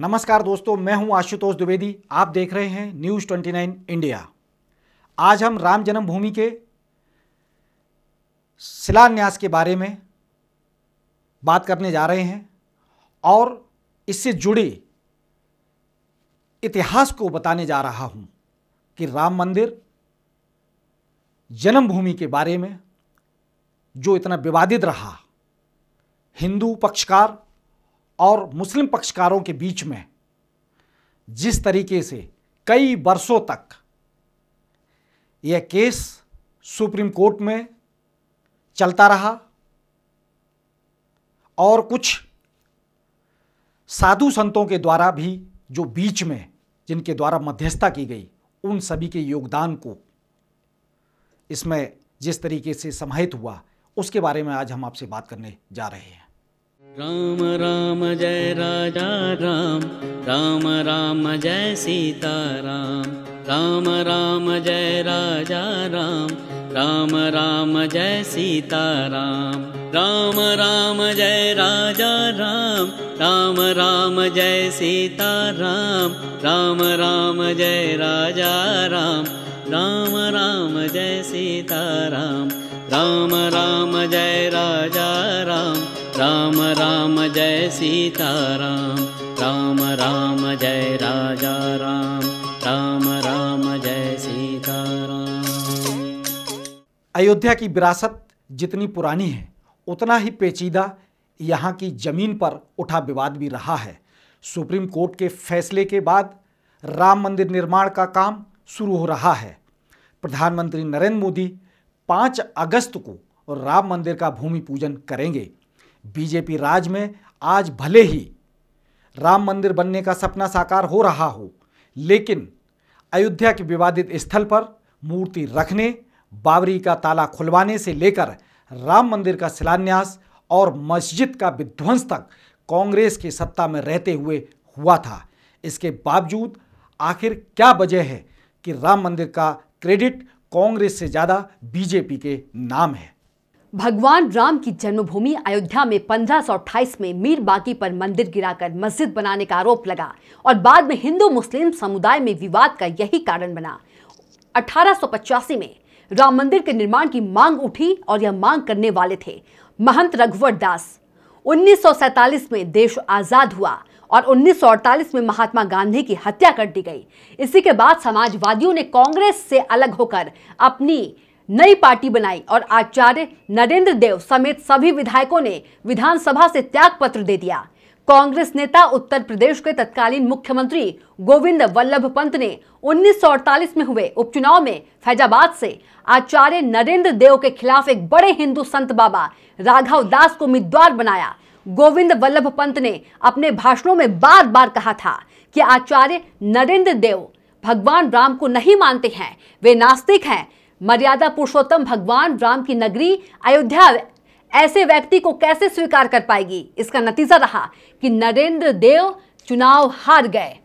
नमस्कार दोस्तों, मैं हूं आशुतोष द्विवेदी। आप देख रहे हैं न्यूज़ 29 इंडिया। आज हम राम जन्मभूमि के शिलान्यास के बारे में बात करने जा रहे हैं और इससे जुड़े इतिहास को बताने जा रहा हूं कि राम मंदिर जन्मभूमि के बारे में जो इतना विवादित रहा, हिंदू पक्षकार और मुस्लिम पक्षकारों के बीच में जिस तरीके से कई वर्षों तक यह केस सुप्रीम कोर्ट में चलता रहा और कुछ साधु संतों के द्वारा भी जो बीच में जिनके द्वारा मध्यस्थता की गई, उन सभी के योगदान को इसमें जिस तरीके से समाहित हुआ, उसके बारे में आज हम आपसे बात करने जा रहे हैं। राम राम जय राजा राम, राम राम जय सीता राम, राम राम जय राजा राम, राम राम जय सीता राम, राम राम जय राजा राम, राम राम जय सीता राम, राम राम जय राजा राम, राम राम जय सीता राम, राम राम जय राजा राम, राम राम जय सीता राम, राम राम जय राजा राम, राम राम जय सीता राम। अयोध्या की विरासत जितनी पुरानी है, उतना ही पेचीदा यहाँ की जमीन पर उठा विवाद भी रहा है। सुप्रीम कोर्ट के फैसले के बाद राम मंदिर निर्माण का काम शुरू हो रहा है। प्रधानमंत्री नरेंद्र मोदी 5 अगस्त को राम मंदिर का भूमि पूजन करेंगे। बीजेपी राज में आज भले ही राम मंदिर बनने का सपना साकार हो रहा हो, लेकिन अयोध्या के विवादित स्थल पर मूर्ति रखने, बाबरी का ताला खुलवाने से लेकर राम मंदिर का शिलान्यास और मस्जिद का विध्वंस तक कांग्रेस की सत्ता में रहते हुए हुआ था। इसके बावजूद आखिर क्या वजह है कि राम मंदिर का क्रेडिट कांग्रेस से ज़्यादा बीजेपी के नाम है? भगवान राम की जन्मभूमि अयोध्या में 1528 में मीर बाकी पर मंदिर गिराकर मस्जिद बनाने का आरोप लगा और बाद में हिंदू मुस्लिम समुदाय में विवाद का यही कारण बना। 1885 में राम मंदिर के निर्माण की मांग उठी और यह मांग करने वाले थे महंत रघुवर दास। 1947 में देश आजाद हुआ और 1948 में महात्मा गांधी की हत्या कर दी गई। इसी के बाद समाजवादियों ने कांग्रेस से अलग होकर अपनी नई पार्टी बनाई और आचार्य नरेंद्र देव समेत सभी विधायकों ने विधानसभा से त्याग पत्र दे दिया। कांग्रेस नेता उत्तर प्रदेश के तत्कालीन मुख्यमंत्री गोविंद वल्लभ पंत ने 1948 में हुए उपचुनाव में फैजाबाद से आचार्य नरेंद्र देव के खिलाफ एक बड़े हिंदू संत बाबा राघव दास को उम्मीदवार बनाया। गोविंद वल्लभ पंत ने अपने भाषणों में बार बार कहा था कि आचार्य नरेंद्र देव भगवान राम को नहीं मानते हैं, वे नास्तिक हैं। मर्यादा पुरुषोत्तम भगवान राम की नगरी अयोध्या ऐसे व्यक्ति को कैसे स्वीकार कर पाएगी? इसका नतीजा रहा कि नरेंद्र देव चुनाव हार गए।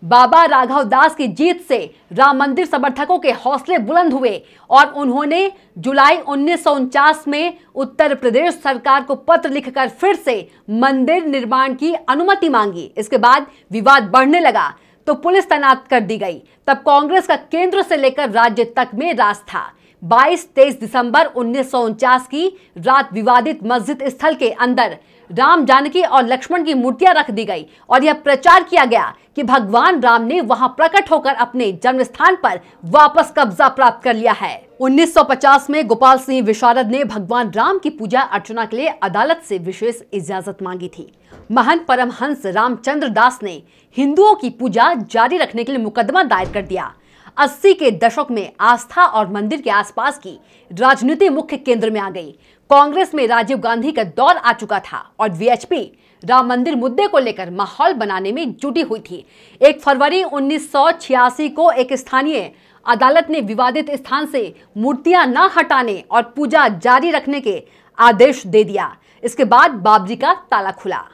बाबा राघव दास की जीत से राम मंदिर समर्थकों के हौसले बुलंद हुए और उन्होंने जुलाई 1949 में उत्तर प्रदेश सरकार को पत्र लिखकर फिर से मंदिर निर्माण की अनुमति मांगी। इसके बाद विवाद बढ़ने लगा तो पुलिस तैनात कर दी गई। तब कांग्रेस का केंद्र से लेकर राज्य तक में राज था। 22-23 दिसंबर 1949 की रात विवादित मस्जिद स्थल के अंदर राम, जानकी और लक्ष्मण की मूर्तियां रख दी गई और यह प्रचार किया गया कि भगवान राम ने वहां प्रकट होकर अपने जन्म स्थान पर वापस कब्जा प्राप्त कर लिया है। 1950 में गोपाल सिंह विशारद ने भगवान राम की पूजा अर्चना के लिए अदालत से विशेष इजाजत मांगी थी। महंत परमहंस रामचंद्र दास ने हिंदुओं की पूजा जारी रखने के लिए मुकदमा दायर कर दिया। 80 के दशक में आस्था और मंदिर के आसपास की राजनीति मुख्य केंद्र में आ गई। कांग्रेस में राजीव गांधी का दौर आ चुका था और वीएचपी राम मंदिर मुद्दे को लेकर माहौल बनाने में जुटी हुई थी। 1 फरवरी 1986 को एक स्थानीय अदालत ने विवादित स्थान से मूर्तियां न हटाने और पूजा जारी रखने के आदेश दे दिया। इसके बाद बाबरी का ताला खुला।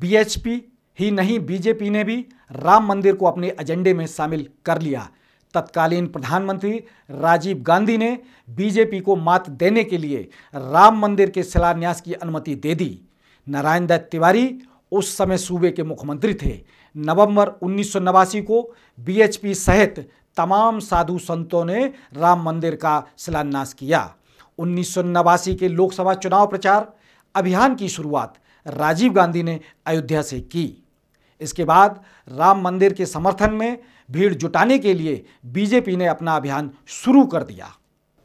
बीएचपी ही नहीं, बीजेपी ने भी राम मंदिर को अपने एजेंडे में शामिल कर लिया। तत्कालीन प्रधानमंत्री राजीव गांधी ने बीजेपी को मात देने के लिए राम मंदिर के शिलान्यास की अनुमति दे दी। नारायण दत्त तिवारी उस समय सूबे के मुख्यमंत्री थे। नवंबर 1989 को बीएचपी सहित तमाम साधु संतों ने राम मंदिर का शिलान्यास किया। 1989 के लोकसभा चुनाव प्रचार अभियान की शुरुआत राजीव गांधी ने अयोध्या से की। इसके बाद राम मंदिर के समर्थन में भीड़ जुटाने के लिए बीजेपी ने अपना अभियान शुरू कर दिया।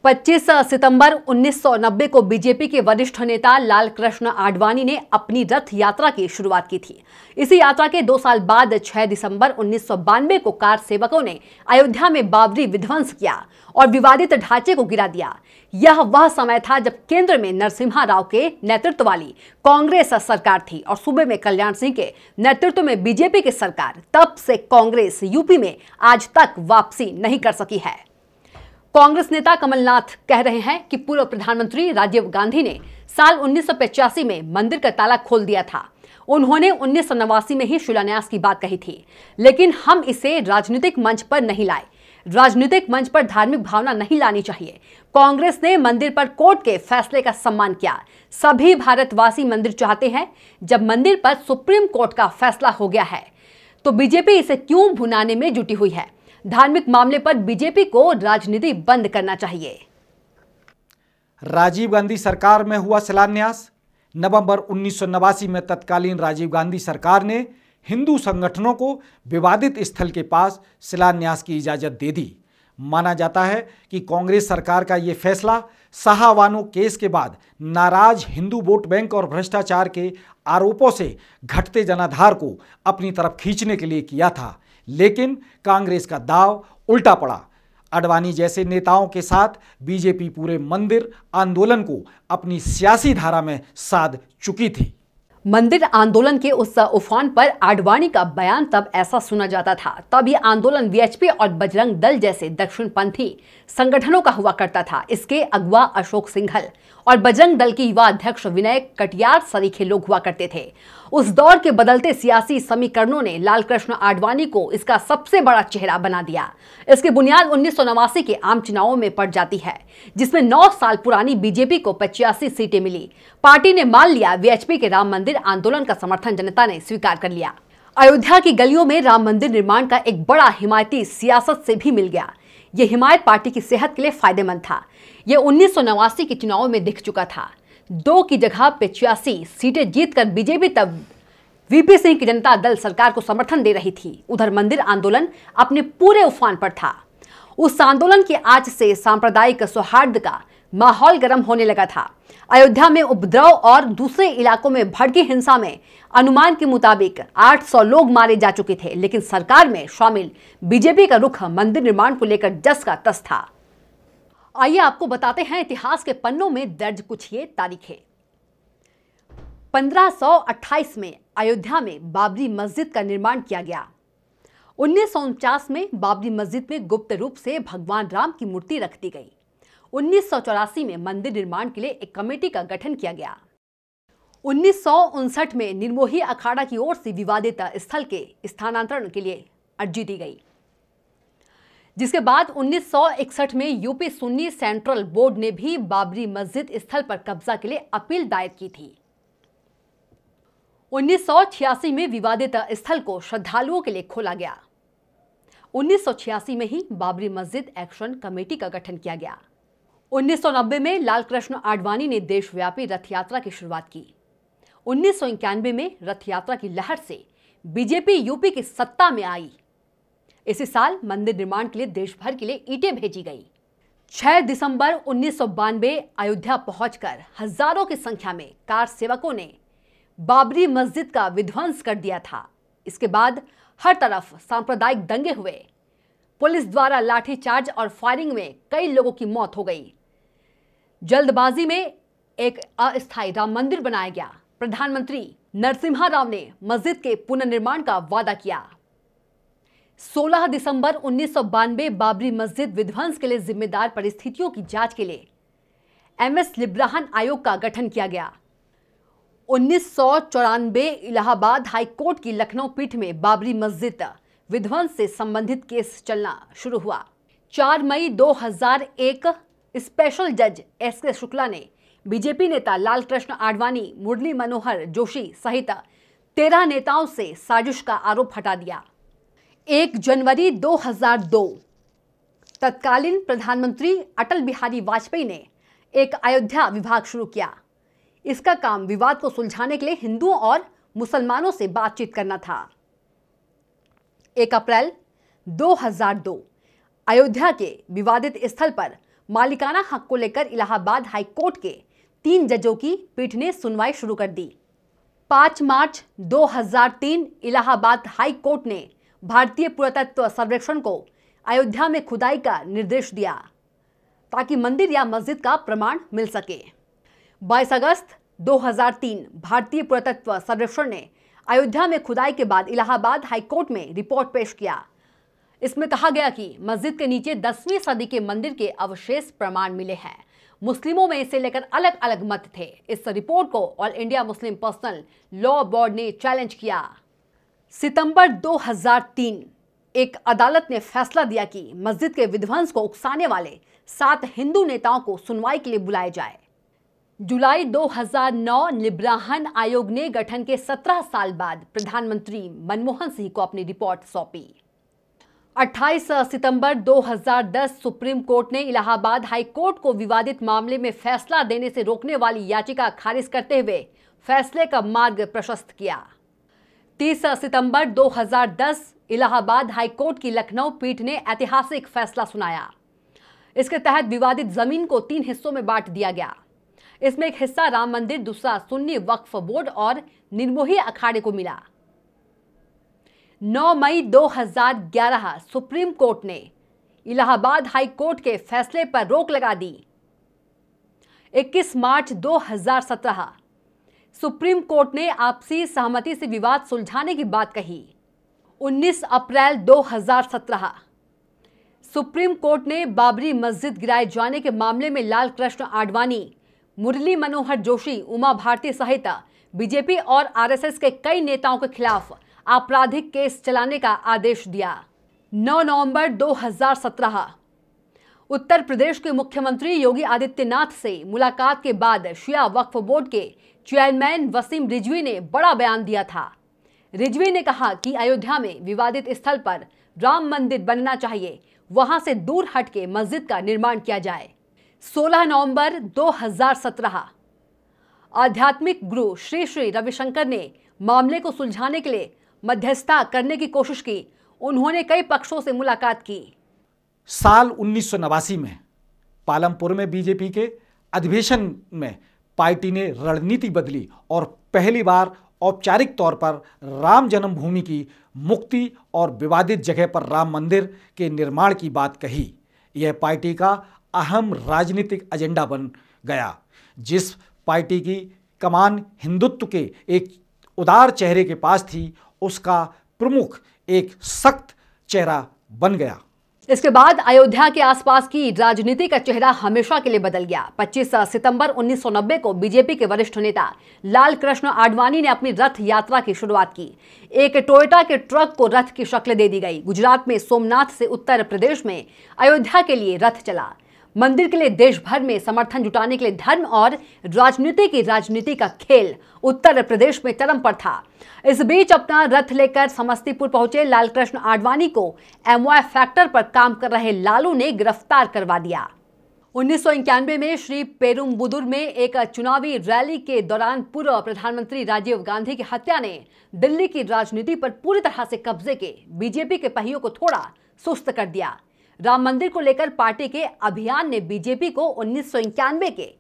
25 सितंबर 1990 को बीजेपी के वरिष्ठ नेता लालकृष्ण आडवाणी ने अपनी रथ यात्रा की शुरुआत की थी। इसी यात्रा के 2 साल बाद 6 दिसंबर 1992 को कार सेवकों ने अयोध्या में बाबरी विध्वंस किया और विवादित ढांचे को गिरा दिया। यह वह समय था जब केंद्र में नरसिम्हा राव के नेतृत्व वाली कांग्रेस सरकार थी और सूबे में कल्याण सिंह के नेतृत्व में बीजेपी की सरकार। तब से कांग्रेस यूपी में आज तक वापसी नहीं कर सकी है। कांग्रेस नेता कमलनाथ कह रहे हैं कि पूर्व प्रधानमंत्री राजीव गांधी ने साल 1985 में मंदिर का ताला खोल दिया था। उन्होंने 1989 में ही शिलान्यास की बात कही थी, लेकिन हम इसे राजनीतिक मंच पर नहीं लाए। राजनीतिक मंच पर धार्मिक भावना नहीं लानी चाहिए। कांग्रेस ने मंदिर पर कोर्ट के फैसले का सम्मान किया। सभी भारतवासी मंदिर चाहते हैं। जब मंदिर पर सुप्रीम कोर्ट का फैसला हो गया है तो बीजेपी इसे क्यों भुनाने में जुटी हुई है? धार्मिक मामले पर बीजेपी को राजनीति बंद करना चाहिए। राजीव गांधी सरकार में हुआ शिलान्यास। नवंबर 1989 में तत्कालीन राजीव गांधी सरकार ने हिंदू संगठनों को विवादित स्थल के पास शिलान्यास की इजाजत दे दी। माना जाता है कि कांग्रेस सरकार का यह फैसला शाहबानो केस के बाद नाराज हिंदू वोट बैंक और भ्रष्टाचार के आरोपों से घटते जनाधार को अपनी तरफ खींचने के लिए किया था, लेकिन कांग्रेस का दाव उल्टा पड़ा। आडवाणी जैसे नेताओं के साथ बीजेपी पूरे मंदिर आंदोलन को अपनी सियासी धारा में साध चुकी थी। मंदिर आंदोलन के उस उफान पर आडवाणी का बयान तब ऐसा सुना जाता था। तब यह आंदोलन वीएचपी और बजरंग दल जैसे दक्षिणपंथी संगठनों का हुआ करता था। इसके अगुवा अशोक सिंघल और बजरंग दल के युवा अध्यक्ष विनय कटियार सरीखे लोग हुआ करते थे। उस दौर के बदलते सियासी समीकरणों ने लालकृष्ण आडवाणी को इसका सबसे बड़ा चेहरा बना दिया। इसकी बुनियाद 1989 के आम चुनावों में पड़ जाती है, जिसमें 9 साल पुरानी बीजेपी को 85 सीटें मिली। पार्टी ने मान लिया। वीएचपी के राम मंदिर आंदोलन का समर्थन जनता ने स्वीकार कर लिया। अयोध्या की गलियों में राम मंदिर निर्माण का एक बड़ा हिमायती सियासत से भी मिल गया। यह हिमायत पार्टी की सेहत के लिए फायदेमंद था। यह 1989 के चुनावों में दिख चुका था। 2 की जगह 85 सीटें जीतकर बीजेपी तब वीपी सिंह की जनता दल सरकार को समर्थन दे रही थी। उधर मंदिर आंदोलन अपने पूरे उफान पर था। उस आंदोलन की आज से सांप्रदायिक सौहार्द का माहौल गर्म होने लगा था। अयोध्या में उपद्रव और दूसरे इलाकों में भड़की हिंसा में अनुमान के मुताबिक 800 लोग मारे जा चुके थे, लेकिन सरकार में शामिल बीजेपी का रुख मंदिर निर्माण को लेकर जस का तस था। आइए आपको बताते हैं इतिहास के पन्नों में दर्ज कुछ ये तारीखें। 1528 में अयोध्या में बाबरी मस्जिद का निर्माण किया गया। 1949 में बाबरी मस्जिद में गुप्त रूप से भगवान राम की मूर्ति रख दी गई। 1984 में मंदिर निर्माण के लिए एक कमेटी का गठन किया गया। 1959 में निर्मोही अखाड़ा की ओर से विवादित स्थल के स्थानांतरण के लिए अर्जी दी गई, जिसके बाद 1961 में यूपी सुन्नी सेंट्रल बोर्ड ने भी बाबरी मस्जिद स्थल पर कब्जा के लिए अपील दायर की थी। 1986 में विवादित स्थल को श्रद्धालुओं के लिए खोला गया। 1986 में ही बाबरी मस्जिद एक्शन कमेटी का गठन किया गया। 1990 में लालकृष्ण आडवाणी ने देशव्यापी रथ यात्रा की शुरुआत की। 1991 में रथ यात्रा की लहर से बीजेपी यूपी की सत्ता में आई। इसी साल मंदिर निर्माण के लिए देश भर के लिए ईंटें भेजी गई। 6 दिसंबर 1992 अयोध्या पहुंचकर हजारों की संख्या में कार सेवकों ने बाबरी मस्जिद का विध्वंस कर दिया था। इसके बाद हर तरफ सांप्रदायिक दंगे हुए। पुलिस द्वारा लाठीचार्ज और फायरिंग में कई लोगों की मौत हो गई। जल्दबाजी में एक अस्थायी राम मंदिर बनाया गया। प्रधानमंत्री नरसिम्हा राव ने मस्जिद के पुनर्निर्माण का वादा किया। 16 दिसंबर 1992 बाबरी मस्जिद विध्वंस के लिए जिम्मेदार परिस्थितियों की जांच के लिए एमएस लिब्राहन आयोग का गठन किया गया। 1994 इलाहाबाद हाई कोर्ट की लखनऊ पीठ में बाबरी मस्जिद विध्वंस से संबंधित केस चलना शुरू हुआ। 4 मई 2001 स्पेशल जज एसके शुक्ला ने बीजेपी नेता लालकृष्ण आडवाणी, मुरली मनोहर जोशी सहित 13 नेताओं से साजिश का आरोप हटा दिया। 1 जनवरी 2002 तत्कालीन प्रधानमंत्री अटल बिहारी वाजपेयी ने एक अयोध्या विभाग शुरू किया। इसका काम विवाद को सुलझाने के लिए हिंदुओं और मुसलमानों से बातचीत करना था। 1 अप्रैल 2002 अयोध्या के विवादित स्थल पर मालिकाना हक को लेकर इलाहाबाद हाई कोर्ट के 3 जजों की पीठ ने सुनवाई शुरू कर दी। 5 मार्च 2003 इलाहाबाद हाई कोर्ट ने भारतीय पुरातत्व सर्वेक्षण को अयोध्या में खुदाई का निर्देश दिया ताकि मंदिर या मस्जिद का प्रमाण मिल सके। 22 अगस्त 2003 भारतीय पुरातत्व सर्वेक्षण ने अयोध्या में खुदाई के बाद इलाहाबाद हाई कोर्ट में रिपोर्ट पेश किया। इसमें कहा गया कि मस्जिद के नीचे 10वीं सदी के मंदिर के अवशेष प्रमाण मिले हैं। मुस्लिमों में इसे लेकर अलग अलग मत थे। इस रिपोर्ट को all India Muslim personal law board ने चैलेंज किया। सितंबर 2003 एक अदालत ने फैसला दिया कि मस्जिद के विध्वंस को उकसाने वाले 7 हिंदू नेताओं को सुनवाई के लिए बुलाया जाए। जुलाई 2009 निब्राहन आयोग ने गठन के 17 साल बाद प्रधानमंत्री मनमोहन सिंह को अपनी रिपोर्ट सौंपी। 28 सितंबर 2010 सुप्रीम कोर्ट ने इलाहाबाद हाई कोर्ट को विवादित मामले में फैसला देने से रोकने वाली याचिका खारिज करते हुए फैसले का मार्ग प्रशस्त किया। 30 सितंबर 2010 इलाहाबाद हाई कोर्ट की लखनऊ पीठ ने ऐतिहासिक फैसला सुनाया। इसके तहत विवादित जमीन को 3 हिस्सों में बांट दिया गया। इसमें एक हिस्सा राम मंदिर, दूसरा सुन्नी वक्फ बोर्ड और निर्मोही अखाड़े को मिला। 9 मई 2011 सुप्रीम कोर्ट ने इलाहाबाद हाई कोर्ट के फैसले पर रोक लगा दी। 21 मार्च 2017 सुप्रीम कोर्ट ने आपसी सहमति से विवाद सुलझाने की बात कही। 19 अप्रैल 2017 सुप्रीम कोर्ट ने बाबरी मस्जिद गिराए जाने के मामले में लाल कृष्ण आडवाणी, मुरली मनोहर जोशी, उमा भारती सहित बीजेपी और आरएसएस के कई नेताओं के खिलाफ आपराधिक केस चलाने का आदेश दिया। 9 नवंबर 2017 उत्तर प्रदेश के मुख्यमंत्री योगी आदित्यनाथ से मुलाकात के बाद शिया वक्फ बोर्ड के चेयरमैन वसीम रिजवी ने बड़ा बयान दिया था। रिजवी ने कहा कि अयोध्या में विवादित स्थल पर राम मंदिर बनना चाहिए, वहां से दूर हटके मस्जिद का निर्माण किया जाए। 16 नवंबर 2017 आध्यात्मिक गुरु श्री श्री रविशंकर ने मामले को सुलझाने के लिए मध्यस्थता करने की कोशिश की। उन्होंने कई पक्षों से मुलाकात की। साल 1989 में पालमपुर में बीजेपी के अधिवेशन में पार्टी ने रणनीति बदली और पहली बार औपचारिक तौर पर राम जन्मभूमि की मुक्ति और विवादित जगह पर राम मंदिर के निर्माण की बात कही। यह पार्टी का अहम राजनीतिक एजेंडा बन गया। जिस पार्टी की कमान हिंदुत्व के एक उदार चेहरे के पास थी, उसका प्रमुख एक सख्त चेहरा बन गया। इसके बाद अयोध्या के आसपास की राजनीति का चेहरा हमेशा के लिए बदल गया। 25 सितंबर 1990 को बीजेपी के वरिष्ठ नेता लाल कृष्ण आडवाणी ने अपनी रथ यात्रा की शुरुआत की। एक टोयोटा के ट्रक को रथ की शक्ल दे दी गई। गुजरात में सोमनाथ से उत्तर प्रदेश में अयोध्या के लिए रथ चला। मंदिर के लिए देश भर में समर्थन जुटाने के लिए धर्म और राजनीति का खेल उत्तर प्रदेश में चरम पर था। इस बीच अपना रथ लेकर समस्तीपुर पहुंचे लालकृष्ण आडवाणी को एमवाय फैक्टर पर काम कर रहे लालू ने गिरफ्तार करवा दिया। 1991 में श्री पेरुम्बुदुर में एक चुनावी रैली के दौरान पूर्व प्रधानमंत्री राजीव गांधी की हत्या ने दिल्ली की राजनीति पर पूरी तरह से कब्जे के बीजेपी के पहियों को थोड़ा सुस्त कर दिया। राम मंदिर को लेकर पार्टी के अभियान ने बीजेपी को 1991 के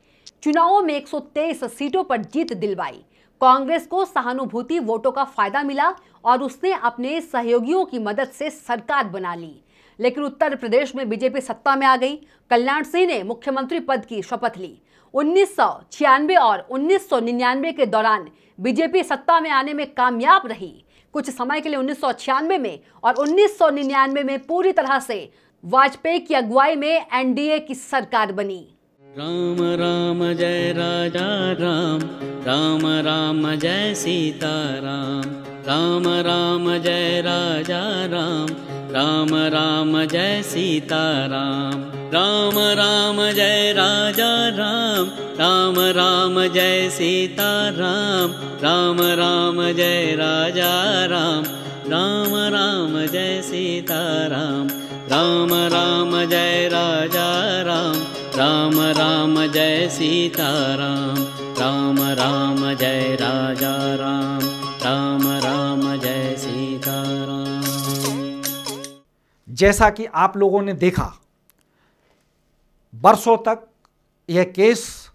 चुनावों में 123 सीटों पर जीत दिलवाई। कांग्रेस को सहानुभूति वोटों का फायदा मिला और उसने अपने सहयोगियों की मदद से सरकार बना ली। लेकिन उत्तर प्रदेश में बीजेपी सत्ता में आ गई। कल्याण सिंह ने मुख्यमंत्री पद की शपथ ली। 1996 और 1999 के दौरान बीजेपी सत्ता में आने में कामयाब रही। कुछ समय के लिए 1996 में और 1999 में पूरी तरह से वाजपेयी की अगुवाई में एनडीए की सरकार बनी। राम राम जय राजा राम, राम राम जय सीता राम, राम राम जय राजा राम, राम राम जय सीताराम। राम राम जय राजा राम, राम राम जय सीताराम। राम राम जय राजा राम, राम राम जय सीताराम। राम राम जय राजा राम, राम राम जय सीताराम। राम राम जय राजा राम, राम राम जय सीताराम। जैसा कि आप लोगों ने देखा, बरसों तक यह केस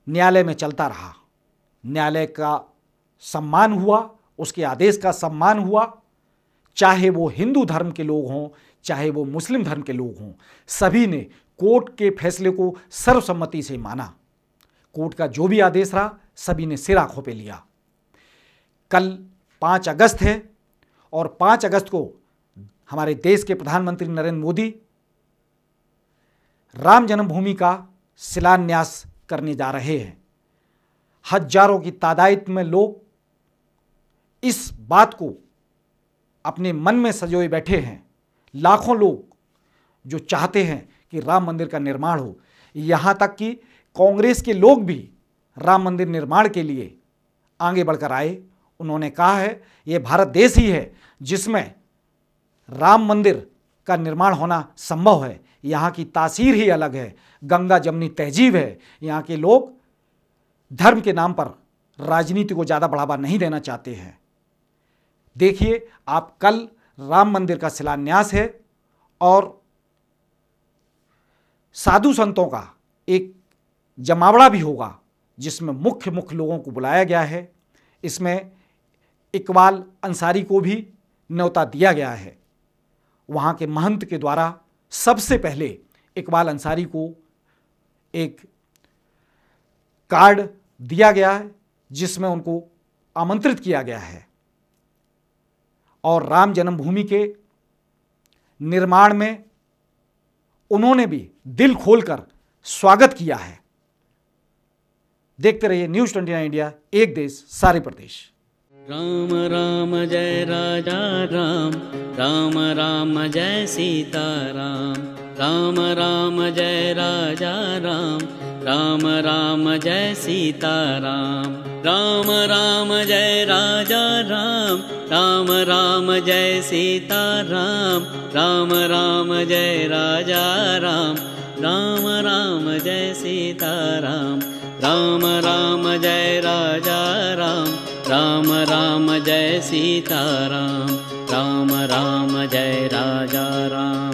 न्यायालय में चलता रहा। न्यायालय का सम्मान हुआ, उसके आदेश का सम्मान हुआ, चाहे वो हिंदू धर्म के लोग हों, चाहे वो मुस्लिम धर्म के लोग हों, सभी ने कोर्ट के फैसले को सर्वसम्मति से माना। कोर्ट का जो भी आदेश रहा, सभी ने सिर आंखों पे लिया। कल 5 अगस्त है और 5 अगस्त को हमारे देश के प्रधानमंत्री नरेंद्र मोदी राम जन्मभूमि का शिलान्यास करने जा रहे हैं। हजारों की तादाद में लोग इस बात को अपने मन में सजोए बैठे हैं। लाखों लोग जो चाहते हैं कि राम मंदिर का निर्माण हो। यहाँ तक कि कांग्रेस के लोग भी राम मंदिर निर्माण के लिए आगे बढ़कर आए। उन्होंने कहा है ये भारत देश ही है जिसमें राम मंदिर का निर्माण होना संभव है। यहाँ की तासीर ही अलग है, गंगा जमनी तहजीब है। यहाँ के लोग धर्म के नाम पर राजनीति को ज़्यादा बढ़ावा नहीं देना चाहते हैं। देखिए, आप कल राम मंदिर का शिलान्यास है और साधु संतों का एक जमावड़ा भी होगा जिसमें मुख्य लोगों को बुलाया गया है। इसमें इकबाल अंसारी को भी न्योता दिया गया है। वहाँ के महंत के द्वारा सबसे पहले इकबाल अंसारी को एक कार्ड दिया गया है जिसमें उनको आमंत्रित किया गया है और राम जन्मभूमि के निर्माण में उन्होंने भी दिल खोलकर स्वागत किया है। देखते रहिए न्यूज़ 29 इंडिया, एक देश सारे प्रदेश। राम राम जय राजा राम, राम राम जय सीताराम। राम राम जय राजा राम, राम राम जय सीताराम। राम राम जय राजा राम, राम राम जय सीताराम। राम राम जय राजा राम, राम राम जय सीताराम। राम राम जय राजा राम, राम राम जय सीताराम। राम राम जय राजा राम।